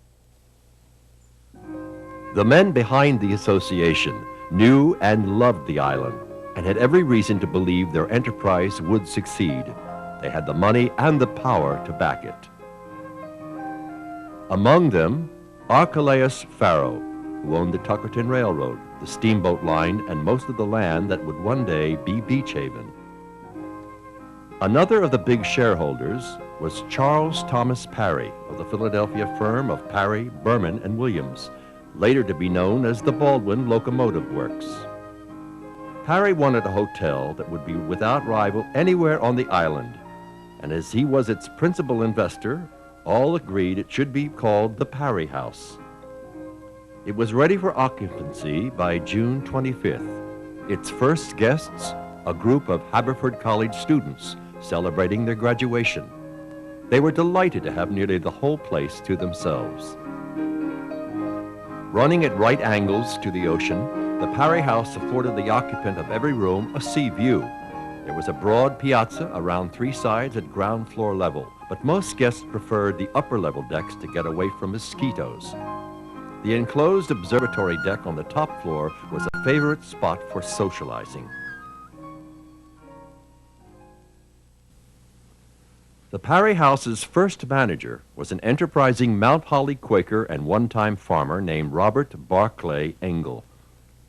The men behind the association knew and loved the island and had every reason to believe their enterprise would succeed. They had the money and the power to back it. Among them, Archelaus Farrow, who owned the Tuckerton Railroad, the steamboat line, and most of the land that would one day be Beach Haven. Another of the big shareholders was Charles Thomas Parry of the Philadelphia firm of Parry, Berman, and Williams, later to be known as the Baldwin Locomotive Works. Parry wanted a hotel that would be without rival anywhere on the island, and as he was its principal investor, all agreed it should be called the Parry House. It was ready for occupancy by June 25th. Its first guests, a group of Haverford College students celebrating their graduation. They were delighted to have nearly the whole place to themselves. Running at right angles to the ocean, The Parry House afforded the occupant of every room a sea view. There was a broad piazza around three sides at ground floor level, but most guests preferred the upper level decks to get away from mosquitoes. The enclosed observatory deck on the top floor was a favorite spot for socializing. The Parry House's first manager was an enterprising Mount Holly Quaker and one-time farmer named Robert Barclay Engle,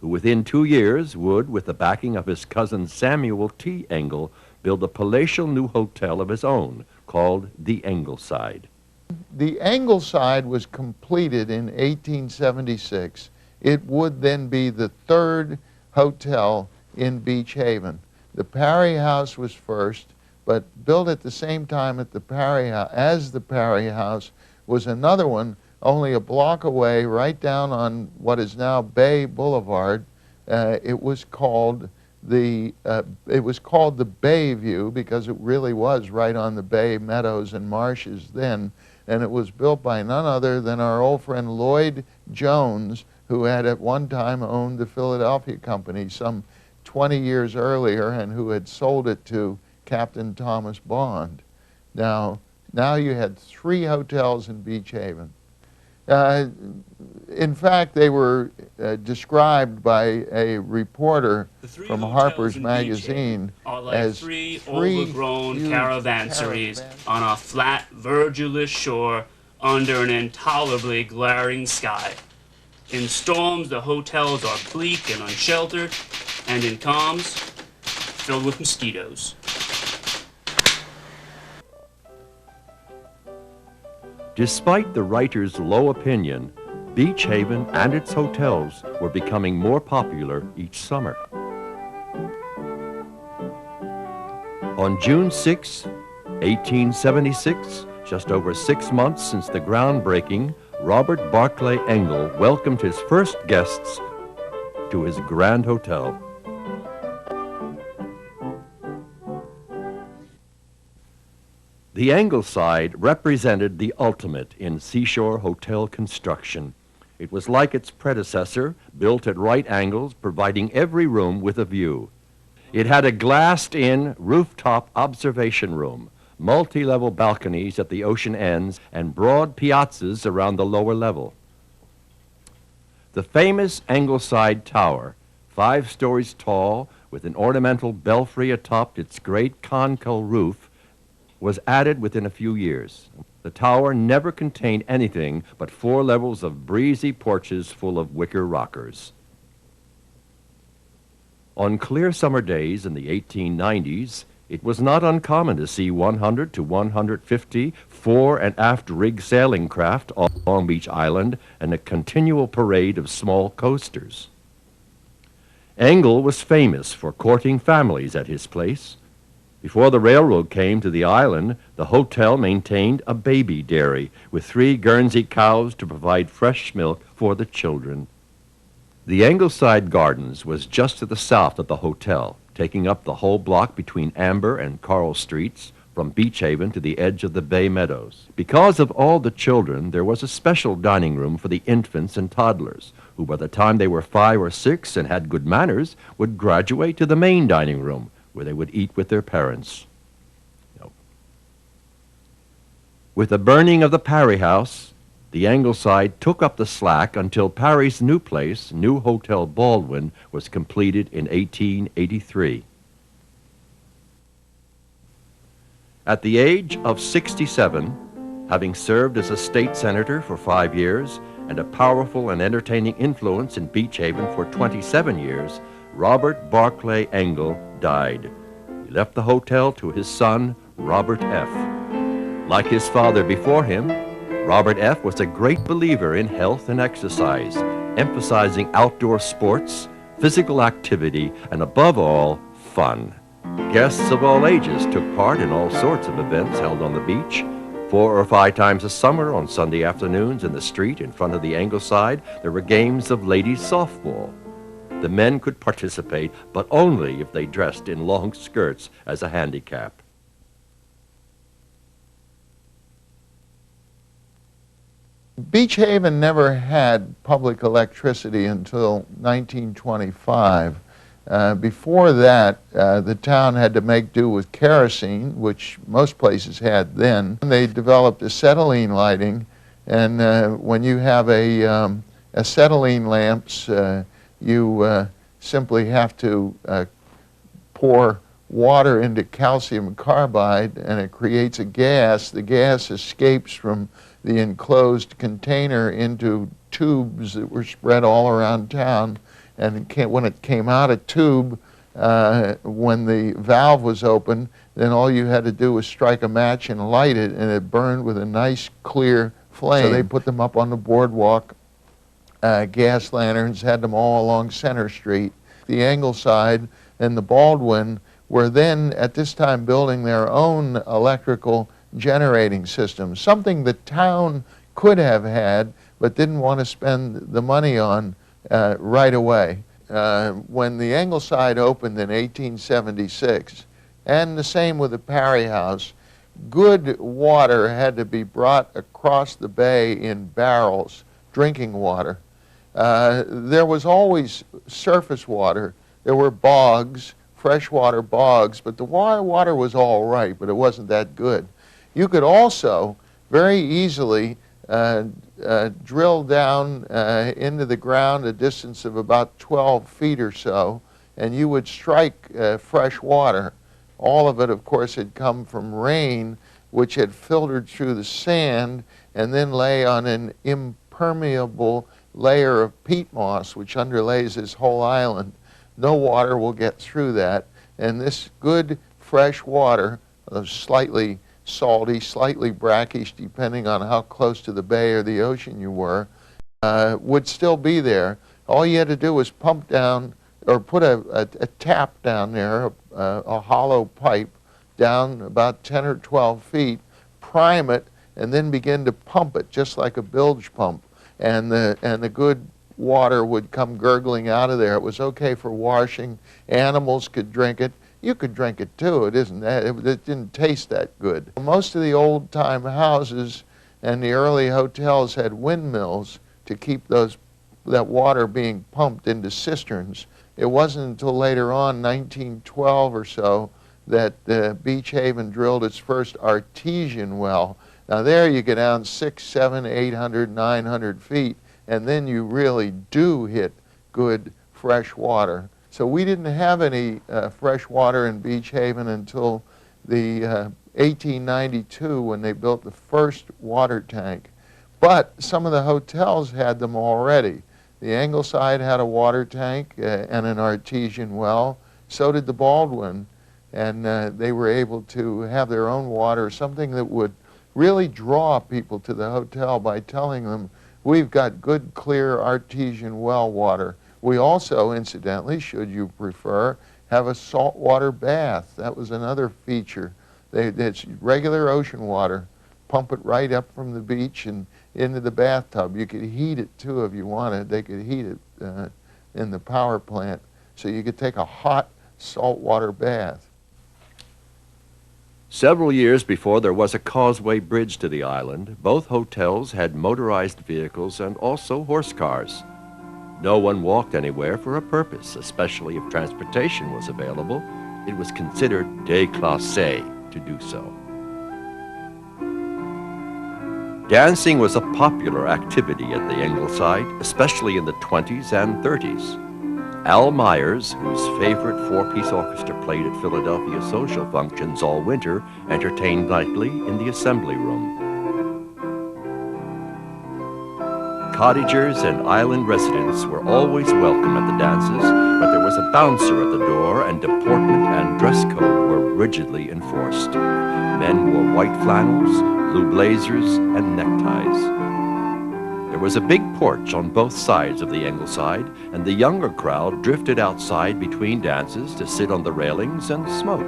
who within 2 years would, with the backing of his cousin Samuel T. Engle, build a palatial new hotel of his own called the Engleside. The Engleside was completed in 1876. It would then be the third hotel in Beach Haven. The Parry House was first, but built at the same time at the Parry House, as the Parry House was another one only a block away, right down on what is now Bay Boulevard. It was called the Bayview because it really was right on the bay meadows and marshes then, and it was built by none other than our old friend Lloyd Jones, who had at one time owned the Philadelphia Company some 20 years earlier and who had sold it to Captain Thomas Bond. Now you had 3 hotels in Beach Haven. In fact, they were described by a reporter from Harper's Magazine as three overgrown caravanseries on a flat, verdureless shore under an intolerably glaring sky. In storms, the hotels are bleak and unsheltered, and in calms, filled with mosquitoes. Despite the writer's low opinion, Beach Haven and its hotels were becoming more popular each summer. On June 6, 1876, just over 6 months since the groundbreaking, Robert Barclay Engle welcomed his first guests to his grand hotel. The Engleside represented the ultimate in seashore hotel construction. It was like its predecessor, built at right angles, providing every room with a view. It had a glassed-in rooftop observation room, multi-level balconies at the ocean ends, and broad piazzas around the lower level. The famous Engleside Tower, 5 stories tall, with an ornamental belfry atop its great conical roof, was added within a few years. The tower never contained anything but 4 levels of breezy porches full of wicker rockers. On clear summer days in the 1890s, it was not uncommon to see 100 to 150 fore and aft rig sailing craft off Long Beach Island and a continual parade of small coasters. Engle was famous for courting families at his place. Before the railroad came to the island, the hotel maintained a baby dairy with 3 Guernsey cows to provide fresh milk for the children. The Engleside Gardens was just to the south of the hotel, taking up the whole block between Amber and Coral Streets, from Beach Haven to the edge of the Bay Meadows. Because of all the children, there was a special dining room for the infants and toddlers, who by the time they were 5 or 6 and had good manners, would graduate to the main dining room, where they would eat with their parents. With the burning of the Parry House, the Engleside took up the slack until Parry's new place, New Hotel Baldwin, was completed in 1883. At the age of 67, having served as a state senator for 5 years and a powerful and entertaining influence in Beach Haven for 27 years, Robert Barclay Engle died. He left the hotel to his son, Robert F. Like his father before him, Robert F. was a great believer in health and exercise, emphasizing outdoor sports, physical activity, and above all, fun. Guests of all ages took part in all sorts of events held on the beach. 4 or 5 times a summer on Sunday afternoons in the street in front of the Engleside, there were games of ladies' softball. The men could participate, but only if they dressed in long skirts as a handicap. Beach Haven never had public electricity until 1925. Before that, the town had to make do with kerosene, which most places had then. They developed acetylene lighting, and when you have acetylene lamps, you simply have to pour water into calcium carbide, and it creates a gas. The gas escapes from the enclosed container into tubes that were spread all around town. And when it came out of tube, when the valve was open, then all you had to do was strike a match and light it, and it burned with a nice clear flame. So they put them up on the boardwalk, gas lanterns, had them all along Center Street. The Ingleside and the Baldwin were then, at this time, building their own electrical generating systems, something the town could have had, but didn't want to spend the money on right away. When the Ingleside opened in 1876, and the same with the Parry House, good water had to be brought across the bay in barrels, drinking water. There was always surface water. There were bogs, freshwater bogs, but the water was all right, but it wasn't that good. You could also very easily drill down into the ground a distance of about 12 feet or so, and you would strike fresh water. All of it, of course, had come from rain, which had filtered through the sand and then lay on an impermeable layer of peat moss, which underlays this whole island. No water will get through that, and this good fresh water, slightly salty, slightly brackish, depending on how close to the bay or the ocean you were, would still be there. All you had to do was pump down, or put a tap down there, a hollow pipe down about 10 or 12 feet, prime it, and then begin to pump it, just like a bilge pump. And the good water would come gurgling out of there. It was okay for washing. Animals could drink it. You could drink it too. It didn't taste that good. Most of the old-time houses and the early hotels had windmills to keep that water being pumped into cisterns. It wasn't until later on, 1912 or so, that Beach Haven drilled its first artesian well. Now there you get down 600, 700, 800, 900 feet, and then you really do hit good fresh water. So we didn't have any fresh water in Beach Haven until the 1892 when they built the first water tank. But some of the hotels had them already. The Ingleside had a water tank and an artesian well. So did the Baldwin. And they were able to have their own water, something that would really draw people to the hotel by telling them, we've got good, clear artesian well water. We also, incidentally, should you prefer, have a saltwater bath. That was another feature. It's regular ocean water. Pump it right up from the beach and into the bathtub. You could heat it, too, if you wanted. They could heat it in the power plant. So you could take a hot saltwater bath. Several years before there was a causeway bridge to the island, both hotels had motorized vehicles and also horse cars. No one walked anywhere for a purpose, especially if transportation was available. It was considered déclassé to do so. Dancing was a popular activity at the Ingleside, especially in the 20s and 30s. Al Myers, whose favorite four-piece orchestra played at Philadelphia social functions all winter, entertained nightly in the Assembly Room. Cottagers and island residents were always welcome at the dances, but there was a bouncer at the door, and deportment and dress code were rigidly enforced. Men wore white flannels, blue blazers, and neckties. There was a big porch on both sides of the Ingleside, and the younger crowd drifted outside between dances to sit on the railings and smoke.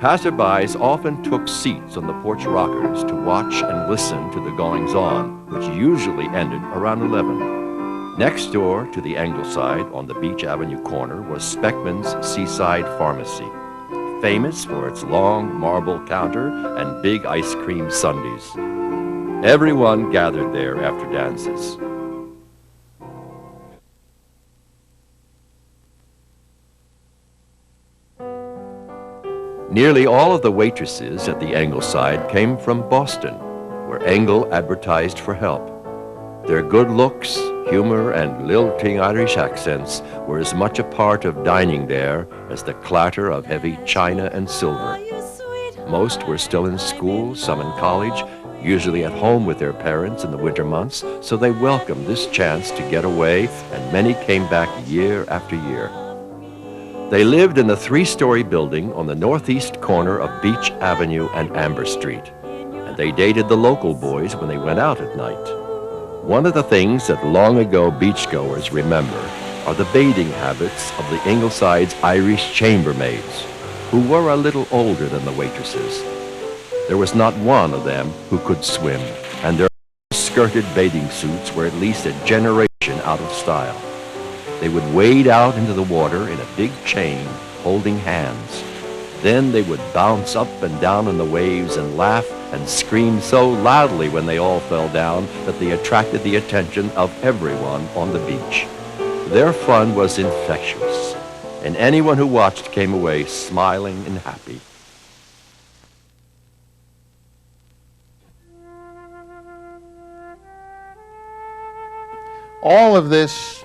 Passerbys often took seats on the porch rockers to watch and listen to the goings-on, which usually ended around 11. Next door to the Ingleside, on the Beach Avenue corner, was Speckman's Seaside Pharmacy, famous for its long marble counter and big ice cream sundaes. Everyone gathered there after dances. Nearly all of the waitresses at the Engleside came from Boston, where Engel advertised for help. Their good looks, humor, and lilting Irish accents were as much a part of dining there as the clatter of heavy china and silver. Most were still in school, some in college, usually at home with their parents in the winter months, so they welcomed this chance to get away, and many came back year after year. They lived in the three-story building on the northeast corner of Beach Avenue and Amber Street, and they dated the local boys when they went out at night. One of the things that long ago beachgoers remember are the bathing habits of the Ingleside's Irish chambermaids, who were a little older than the waitresses. There was not one of them who could swim, and their skirted bathing suits were at least a generation out of style. They would wade out into the water in a big chain, holding hands. Then they would bounce up and down in the waves and laugh and scream so loudly when they all fell down that they attracted the attention of everyone on the beach. Their fun was infectious, and anyone who watched came away smiling and happy. All of this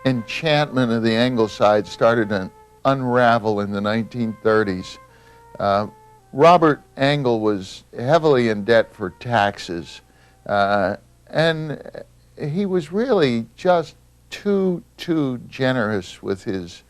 enchantment of the Ingleside started to unravel in the 1930s. Robert Engel was heavily in debt for taxes, and he was really just too generous with his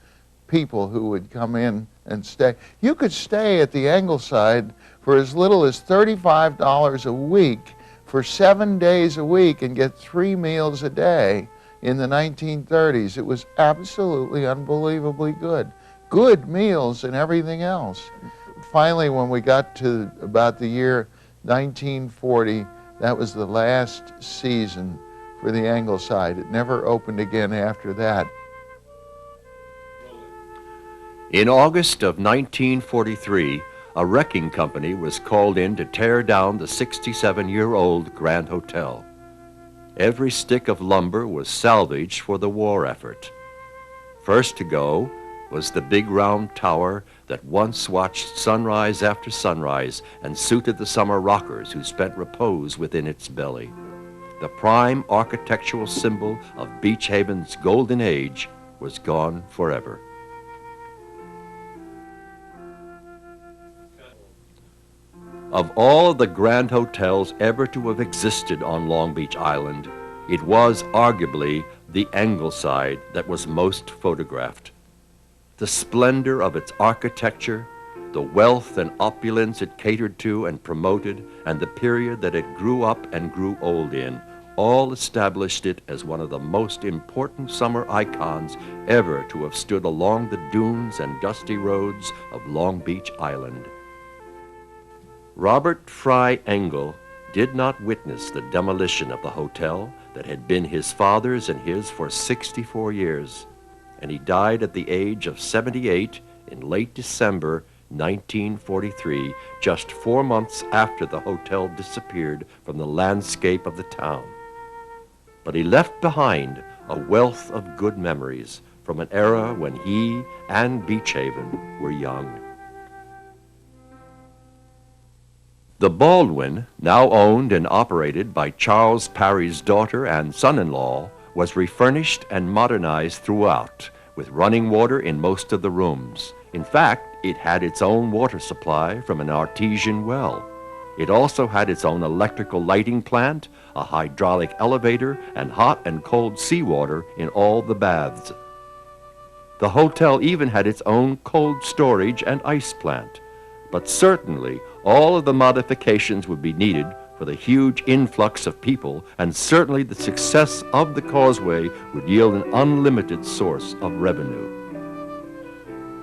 people who would come in and stay. You could stay at the Ingleside for as little as $35 a week for 7 days a week and get 3 meals a day in the 1930s. It was absolutely unbelievably good. Good meals and everything else. Finally, when we got to about the year 1940, that was the last season for the Ingleside. It never opened again after that. In August of 1943, a wrecking company was called in to tear down the 67-year-old Grand Hotel. Every stick of lumber was salvaged for the war effort. First to go was the big round tower that once watched sunrise after sunrise and suited the summer rockers who spent repose within its belly. The prime architectural symbol of Beach Haven's golden age was gone forever. Of all the grand hotels ever to have existed on Long Beach Island, it was arguably the Ingleside that was most photographed. The splendor of its architecture, the wealth and opulence it catered to and promoted, and the period that it grew up and grew old in, all established it as one of the most important summer icons ever to have stood along the dunes and dusty roads of Long Beach Island. Robert Fry Engel did not witness the demolition of the hotel that had been his father's and his for 64 years, and he died at the age of 78 in late December 1943, just 4 months after the hotel disappeared from the landscape of the town. But he left behind a wealth of good memories from an era when he and Beach Haven were young. The Baldwin, now owned and operated by Charles Parry's daughter and son-in-law, was refurnished and modernized throughout, with running water in most of the rooms. In fact, it had its own water supply from an artesian well. It also had its own electrical lighting plant, a hydraulic elevator, and hot and cold seawater in all the baths. The hotel even had its own cold storage and ice plant. But certainly, all of the modifications would be needed for the huge influx of people, and certainly the success of the causeway would yield an unlimited source of revenue.